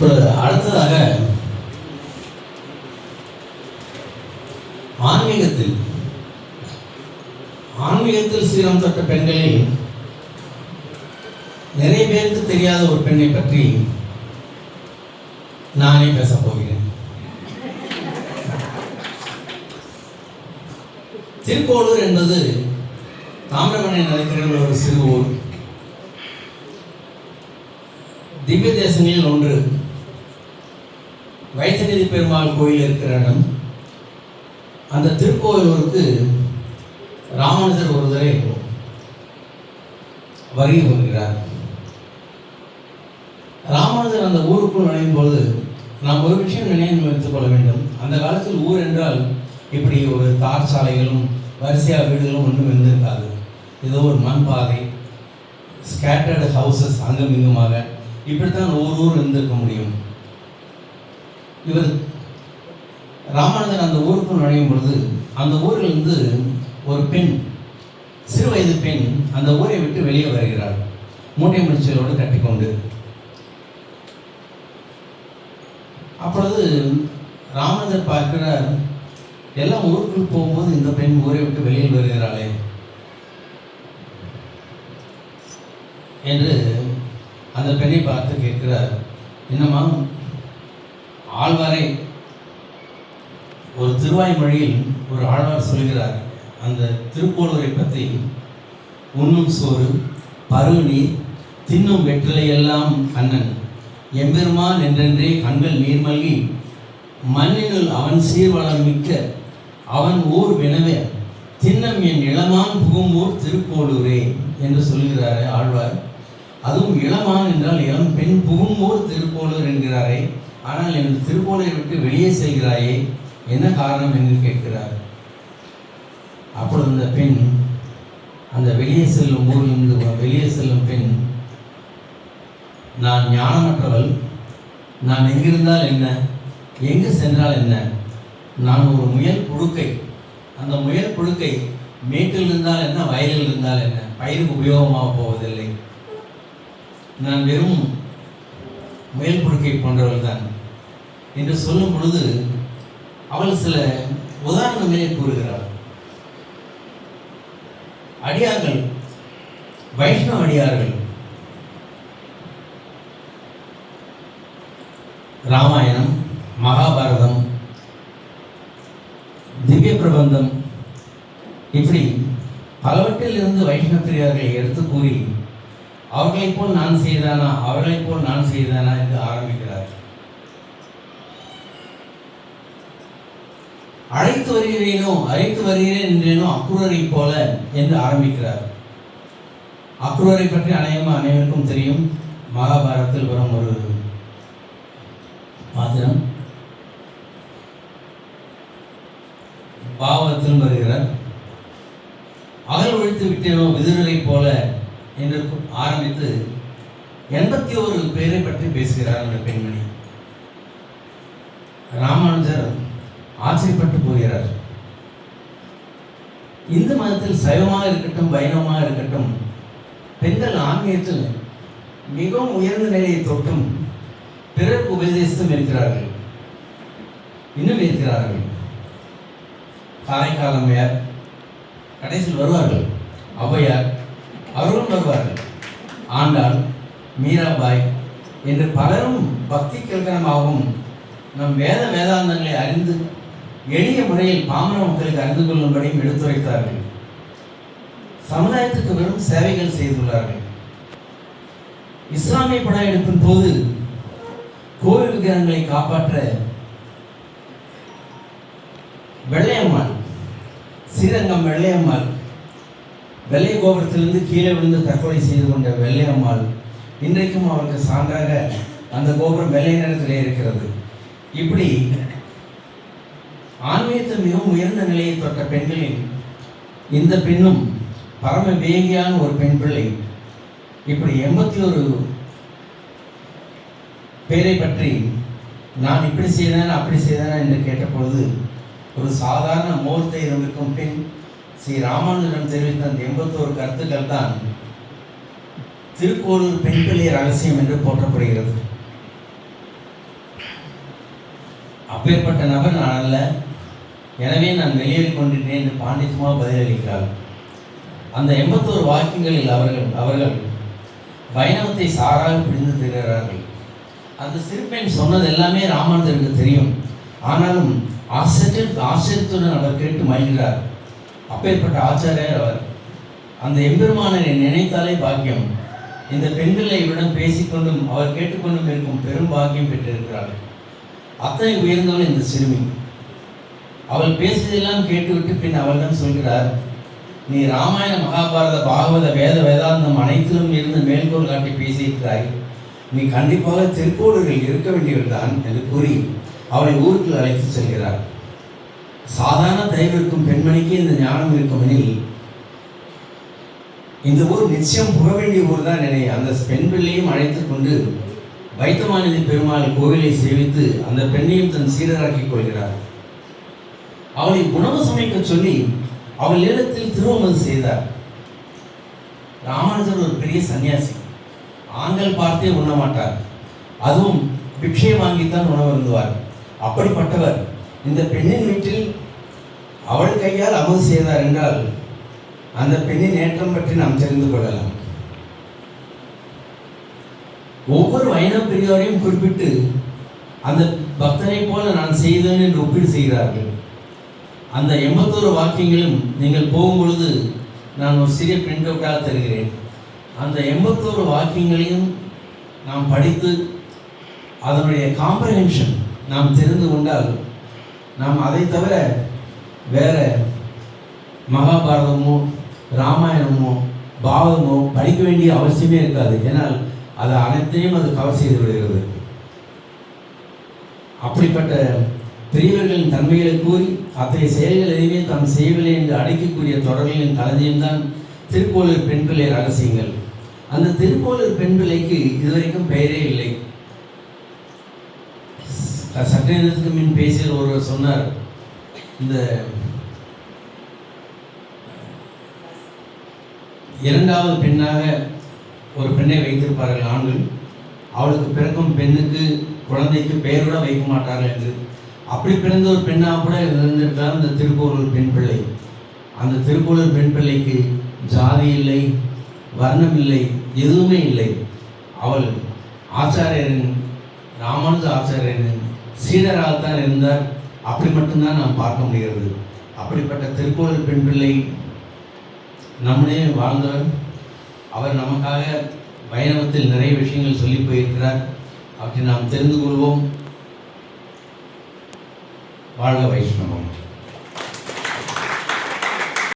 இப்போ அடுத்ததாக ஆன்மீகத்தில் சீரம் தொட்ட பெண்களில் நிறைய பேருக்கு தெரியாத ஒரு பெண்ணை பற்றி நானே பேசப் போகிறேன். திருக்கோளூர் என்பது தாமிரபரணி நதிக்கரையில் ஒரு சிறு ஊர். திவ்ய தேசங்களில் ஒன்று. வைத்தியநிதி பெருமாள் கோயில் இருக்கிற இடம். அந்த திருக்கோயிலூருக்கு ராமானுஜர் ஒரு தடவை வருகை வருகிறார். ராமானுஜர் அந்த ஊருக்குள் நுழையும் பொழுது நாம் ஒரு விஷயம் நினைவு வைத்துக் கொள்ள வேண்டும். அந்த காலத்தில் ஊர் என்றால் இப்படி ஒரு தார் சாலைகளும் வரிசையாக வீடுகளும் ஒன்றும் இருந்திருக்காது. ஏதோ ஒரு மண் பாதை, ஸ்கேட்டர்டு ஹவுசஸ் அங்கும் இங்குமாக இப்படித்தான் ஊர் இருந்திருக்க முடியும். இவர் ராமானுஜர் அந்த ஊருக்குள் நுழையும் பொழுது அந்த ஊரிலிருந்து ஒரு பெண், சிறு வயது பெண் அந்த ஊரை விட்டு வெளியே வருகிறார், மூட்டை முடிச்சலோடு கட்டிக்கொண்டு. அப்பொழுது ராமானுஜர் பார்க்கிறார், எல்லாம் ஊருக்குள் போகும்போது இந்த பெண் ஊரை விட்டு வெளியில் வருகிறாளே என்று அந்த பெண்ணை பார்த்து கேட்கிறார். என்னம்மா, ஆழ்வாரை ஒரு திருவாய்மொழியில் ஒரு ஆழ்வார் சொல்கிறார், அந்த திருக்கோளூரை பற்றி, உண்ணும் சோறு பருகு நீர் தின்னும் வெற்றிலையெல்லாம் கண்ணன் எம்பெருமான் என்றென்றே கண்கள் நீர்மல்கி மண்ணினுள் அவன் சீர்வளம் மிக்க அவன் ஊர் வினவே தின்னம் என் இளமான் புகும் ஊர் திருக்கோளூரே என்று சொல்கிறாரே ஆழ்வார். அதுவும் இளமான் என்றால் இளம் பெண் புகும் ஊர் திருக்கோளூர் என்கிறாரே. ஆனால் எனது திருக்கோளூரை விட்டு வெளியே செல்கிறாயே, என்ன காரணம் என்று கேட்கிறார். அப்பொழுது அந்த பெண், அந்த வெளியே செல்லும் ஊரிலிருந்து வெளியே செல்லும் பெண், நான் ஞானமற்றவள், நான் எங்கிருந்தால் என்ன, எங்கு சென்றால் என்ன, நான் ஒரு முயல் புழுக்கை, அந்த முயல் புழுக்கை மேட்டில் இருந்தால் என்ன, வயலில் இருந்தால் என்ன, பயிருக்கு உபயோகமாக போவதில்லை, நான் வெறும் முயல் புழுக்கை போன்றவள் தான் என்று சொல்லும் பொழுது அவள் சில உதாரணங்களை கூறுகிறாள். அடியார்கள், வைஷ்ணவ அடியார்கள் ராமாயணம், மகாபாரதம், திவ்ய பிரபந்தம் இப்படி பலவற்றில் இருந்து வைஷ்ணவ பிரியார்களை எடுத்து கூறி அவர்களைப் போல் நான் செய்தானா, அவர்களைப் போல் நான் செய்தானா என்று ஆரம்பிக்கிறார். அழைத்து வருகிறேன் என்றேனோ அக்ரூரை போல என்று ஆரம்பிக்கிறார். அக்ரூரை பற்றி அனைவருக்கும் தெரியும். மகாபாரதத்தில் வரும் ஒரு பாத்திரம். பாவத்தில் வருகிறார். அகல் ஒழித்து விட்டேனோ விதுரரை போல என்று ஆரம்பித்து 81 பேரை பற்றி பேசுகிறார் அந்த பெண்மணி. ராமானுஜர் ஆச்சரியப்பட்டு போகிறார். இந்து மதத்தில் சைவமாக இருக்கட்டும், வைணவமாக இருக்கட்டும், பெண்கள் ஆன்மீகத்தில் மிகவும் உயர்ந்த நிலையை தொட்டும் பிறருக்கு உபதேசம் இருக்கிறார்கள், இன்னும் இருக்கிறார்கள். காரைக்காலம்மையார் கடைசியில் வருவார்கள், ஔவையார் அவர்களும் வருவார்கள், ஆண்டாள், மீராபாய் என்று பலரும் பக்தி கிழக்கணமாகவும் நம் வேதாந்தங்களை அறிந்து எளிய முறையில் பாமர மக்களுக்கு அறிந்து கொள்ளும்படியும் எடுத்துரைத்தார்கள். சமுதாயத்துக்கு வெறும் சேவைகள் செய்துள்ளார்கள். இஸ்லாமிய படையெடுப்பின் போது கோவில் விக்கிரகங்களை காப்பாற்ற வெள்ளையம்மாள், ஸ்ரீரங்கம் வெள்ளையம்மாள், வெள்ளை கோபுரத்திலிருந்து கீழே விழுந்து தற்கொலை செய்து கொண்ட வெள்ளையம்மாள் இன்றைக்கும் அவருக்கு சான்றாக அந்த கோபுரம் வெள்ளை நிறத்திலே இருக்கிறது. இப்படி ஆன்மீகத்தில் மிகவும் உயர்ந்த நிலையை தொட்ட பெண்களில் இந்த பெண்ணும் பரம வேகியான ஒரு பெண் பிள்ளை. இப்படி 81 பேரை பற்றி நான் இப்படி செய்தேன் அப்படி செய்தேன் என்று கேட்டபொழுது ஒரு சாதாரண மூர்த்தை இருக்கும் பெண் ஸ்ரீ ராமானுஜரிடம் தெரிவித்த அந்த 81 கருத்துக்கள் தான் திருக்கோளூர் பெண் பிள்ளை ரகசியம் என்று போற்றப்படுகிறது. அப்பேற்பட்ட நபர் நான் அல்ல, எனவே நான் வெளியேறி கொண்டிருந்தேன் என்று பாண்டித்மா பதிலளிக்கிறார். அந்த 81 வாக்கியங்களில் அவர்கள் வைணவத்தை சாராக பிடிந்து திரிகிறார்கள். அந்த சிறுபெண் சொன்னது எல்லாமே ராமானுஜருக்கு தெரியும். ஆனாலும் ஆச்சரியத்துடன் அவர் கேட்டு மகிழ்கிறார். அப்பேற்பட்ட ஆச்சாரியர் அவர். அந்த எம்பெருமானரை நினைத்தாலே பாக்கியம். இந்த பெண்களை இவரிடம் பேசிக்கொண்டும் அவர் கேட்டுக்கொண்டும் இருக்கும் பெரும் பாக்கியம் பெற்றிருக்கிறார். அத்தனை உயர்ந்தவள் இந்த சிறுமி. அவள் பேசியதெல்லாம் கேட்டுவிட்டு பின் அவளிடம் சொல்கிறார், நீ ராமாயண மகாபாரத பாகவத வேதாந்தம் அனைத்திலும் இருந்து மேல்கோள் காட்டி பேசியிருக்கிறாய். நீ கண்டிப்பாக திருக்கோளூரில் இருக்க வேண்டியவர்தான் என்று கூறி அவளை ஊருக்கு அழைத்து செல்கிறார். சாதாரண தயவு இருக்கும் பெண்மணிக்கு இந்த ஞானம் இருக்கும் எனில் இந்த ஊர் நிச்சயம் புக வேண்டிய ஊர் தான் நினைய. அந்த பெண் பிள்ளையும் அழைத்து கொண்டு வைத்தமாநிதி பெருமாள் கோவிலை சேவித்து அந்த பெண்ணையும் தன் சீரராக்கிக் கொள்கிறார். அவளை உணவு சமைக்க சொல்லி அவள் இல்லத்தில் திருவமது செய்தார். ராமானுஜர் ஒரு பெரிய சன்னியாசி, ஆண்கள் பார்த்தே உண்ண மாட்டார், அதுவும் பிக்ஷை வாங்கித்தான் உணவு அருந்துவார். அப்படிப்பட்டவர் இந்த பெண்ணின் வீட்டில் அவள் கையால் அமது செய்தார் என்றால் அந்த பெண்ணின் ஏற்றம் பற்றி நாம் தெரிந்து கொள்ளலாம். ஒவ்வொரு வைணவ பெரியோரையும் குறிப்பிட்டு அந்த பக்தனை போல நான் செய்தேன் என்று ஒப்பீடு செய்கிறார்கள். அந்த 81 வாக்கியங்களும் நீங்கள் போகும்பொழுது நான் ஒரு சிறிய பிரிண்ட் அவுட்டாக தருகிறேன். அந்த 81 வாக்கியங்களையும் நாம் படித்து அதனுடைய காம்ப்ரஹென்ஷன் நாம் தெரிந்து கொண்டால் நாம் அதை தவிர வேற மகாபாரதமோ ராமாயணமோ பாரதமோ படிக்க வேண்டிய அவசியமே இருக்காது. ஏன்னால் அது அனைத்தையும் அது கவர் செய்து விடுகிறது. அப்படிப்பட்ட பெரியவர்களின் தன்மைகளை கூறி அத்தகைய செயல்கள் எதுவுமே தாம் செய்யவில்லை என்று அடைக்கக்கூடிய தொடர்களின் களஞ்சியம்தான் திருக்கோளூர் பெண் பிள்ளை ரகசியங்கள். அந்த திருக்கோளூர் பெண் பிள்ளைக்கு இதுவரைக்கும் பெயரே இல்லை. சற்று நேரத்துக்கு முன் பேசிய ஒருவர் சொன்னார், இந்த இரண்டாவது பெண்ணாக ஒரு பெண்ணை வைத்திருப்பார்கள் ஆண்கள். அவளுக்கு பிறக்கும் பெண்ணுக்கு குழந்தைக்கு பெயர் கூட வைக்க மாட்டார்கள் என்று. அப்படி பிறந்த ஒரு பெண்ணாக கூட இருந்திருக்கலாம் இந்த திருக்கோளூர் பெண் பிள்ளை. அந்த திருக்கோளூர் பெண் பிள்ளைக்கு ஜாதி இல்லை, வர்ணம் இல்லை, எதுவுமே இல்லை. அவள் ஆச்சாரியரின் ராமானுஜ ஆச்சாரியரின் சீடராகத்தான் இருந்தார். அப்படி மட்டும்தான் நாம் பார்க்க முடிகிறது. அப்படிப்பட்ட திருக்கோளூர் பெண் பிள்ளை நம்முடைய வாழ்ந்தவர். அவர் நமக்காக வைணவத்தில் நிறைய விஷயங்கள் சொல்லி போயிருக்கிறார். அவற்றை நாம் தெரிந்து கொள்வோம். வாழ்க வைஷ்ணவம்.